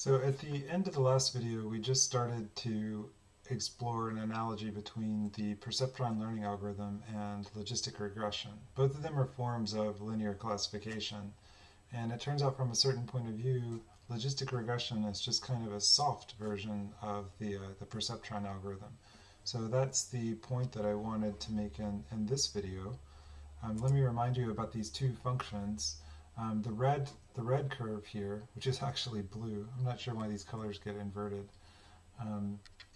So at the end of the last video, we just started to explore an analogy between the perceptron learning algorithm and logistic regression. Both of them are forms of linear classification, and it turns out from a certain point of view, logistic regression is just kind of a soft version of the perceptron algorithm. So that's the point that I wanted to make in this video. Let me remind you about these two functions. The red curve here, which is actually blue, I'm not sure why these colors get inverted,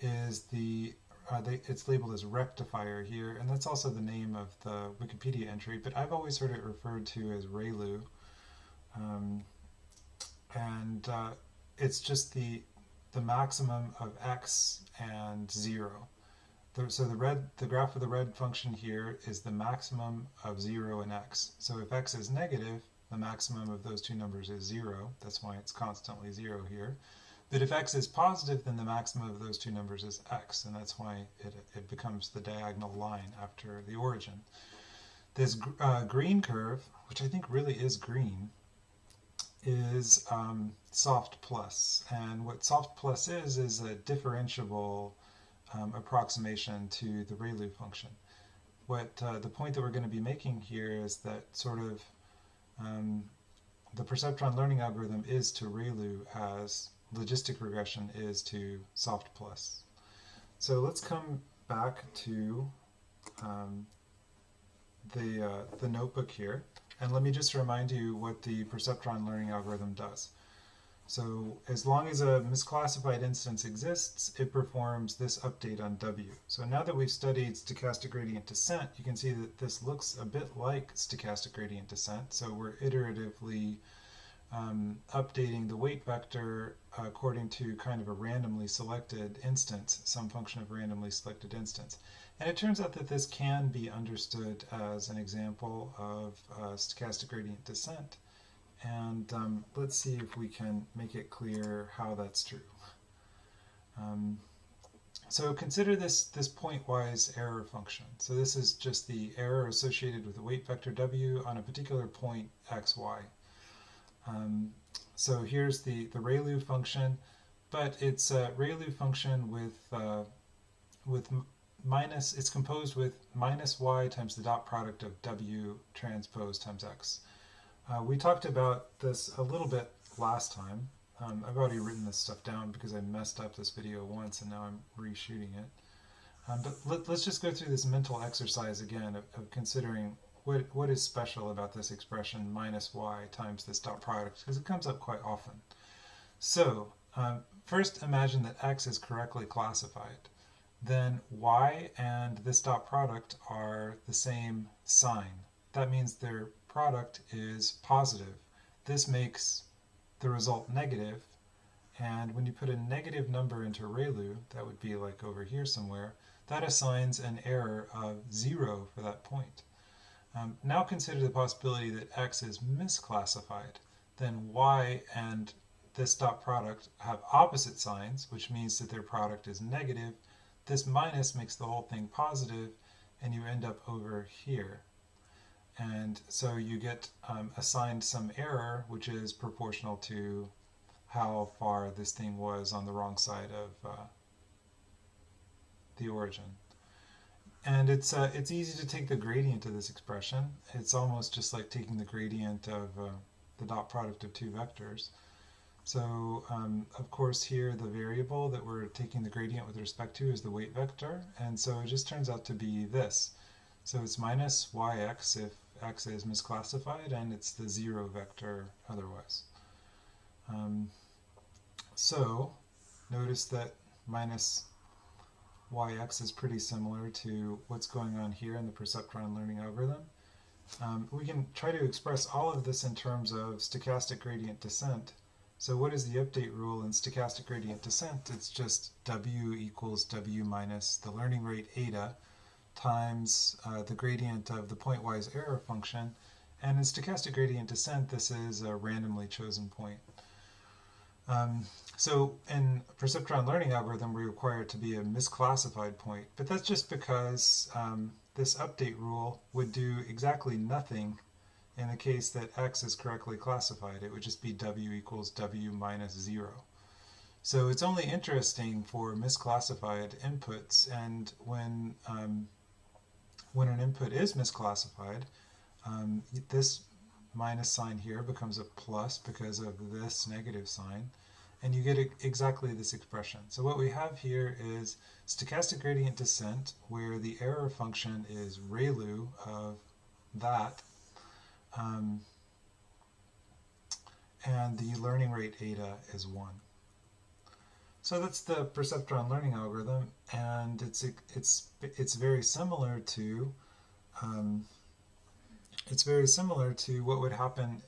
is it's labeled as rectifier here, and that's also the name of the Wikipedia entry, but I've always heard it referred to as ReLU, and it's just the maximum of x and 0. So the graph of the red function here is the maximum of 0 and x. So if x is negative, the maximum of those two numbers is 0. That's why it's constantly 0 here. But if x is positive, then the maximum of those two numbers is x, and that's why it becomes the diagonal line after the origin. This green curve, which I think really is green, is soft plus. And what soft plus is a differentiable approximation to the ReLU function. What the point that we're going to be making here is that sort of the perceptron learning algorithm is to ReLU as logistic regression is to soft plus. So let's come back to the notebook here, and let me just remind you what the perceptron learning algorithm does. So as long as a misclassified instance exists, it performs this update on W. So now that we've studied stochastic gradient descent, you can see that this looks a bit like stochastic gradient descent. So we're iteratively updating the weight vector according to kind of a randomly selected instance, some function of randomly selected instance. And it turns out that this can be understood as an example of stochastic gradient descent. And let's see if we can make it clear how that's true. So consider this pointwise error function. So this is just the error associated with the weight vector w on a particular point x, y. So here's the ReLU function, but it's a ReLU function with minus, it's composed with minus y times the dot product of w transpose times x. We talked about this a little bit last time. I've already written this stuff down because I messed up this video once and now I'm reshooting it. But let's just go through this mental exercise again of considering what is special about this expression minus y times this dot product, because it comes up quite often. So first imagine that x is correctly classified. Then y and this dot product are the same sign. That means their product is positive. This makes the result negative, and when you put a negative number into ReLU, that would be like over here somewhere, that assigns an error of 0 for that point. Now consider the possibility that x is misclassified. Then y and this dot product have opposite signs, which means that their product is negative. This minus makes the whole thing positive, and you end up over here. And so you get assigned some error, which is proportional to how far this thing was on the wrong side of the origin. And it's easy to take the gradient of this expression. It's almost just like taking the gradient of the dot product of two vectors. So of course here the variable that we're taking the gradient with respect to is the weight vector, and so it just turns out to be this. So it's minus yx if x is misclassified, and it's the 0 vector otherwise. So notice that minus yx is pretty similar to what's going on here in the perceptron learning algorithm. We can try to express all of this in terms of stochastic gradient descent. So what is the update rule in stochastic gradient descent? It's just w equals w minus the learning rate eta times the gradient of the pointwise error function, and in stochastic gradient descent this is a randomly chosen point. So in perceptron learning algorithm we require it to be a misclassified point, but that's just because this update rule would do exactly nothing in the case that x is correctly classified. It would just be w equals w minus 0. So it's only interesting for misclassified inputs, and when an input is misclassified, this minus sign here becomes a plus because of this negative sign, and you get exactly this expression. So what we have here is stochastic gradient descent, where the error function is ReLU of that, and the learning rate eta is 1. So that's the perceptron learning algorithm, and it's very similar to what would happen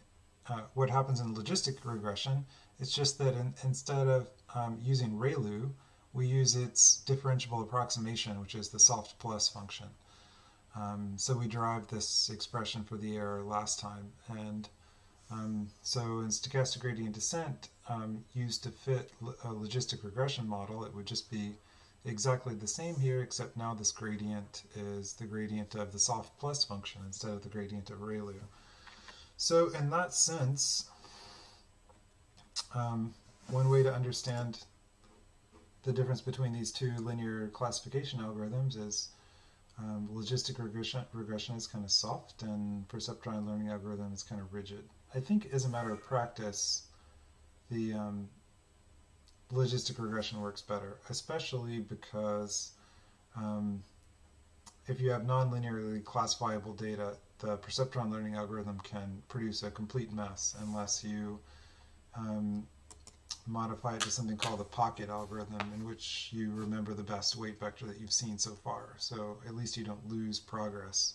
what happens in logistic regression. It's just that instead of using ReLU, we use its differentiable approximation, which is the soft plus function. So we derived this expression for the error last time, and so in stochastic gradient descent, used to fit a logistic regression model, it would just be exactly the same here, except now this gradient is the gradient of the soft plus function instead of the gradient of ReLU. So in that sense, one way to understand the difference between these two linear classification algorithms is logistic regression is kind of soft, and perceptron learning algorithm is kind of rigid. I think as a matter of practice, the logistic regression works better, especially because if you have non-linearly classifiable data, the perceptron learning algorithm can produce a complete mess unless you modify it to something called the pocket algorithm, in which you remember the best weight vector that you've seen so far. So at least you don't lose progress.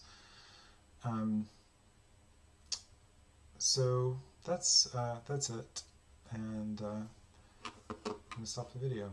So that's it, and I'm going to stop the video.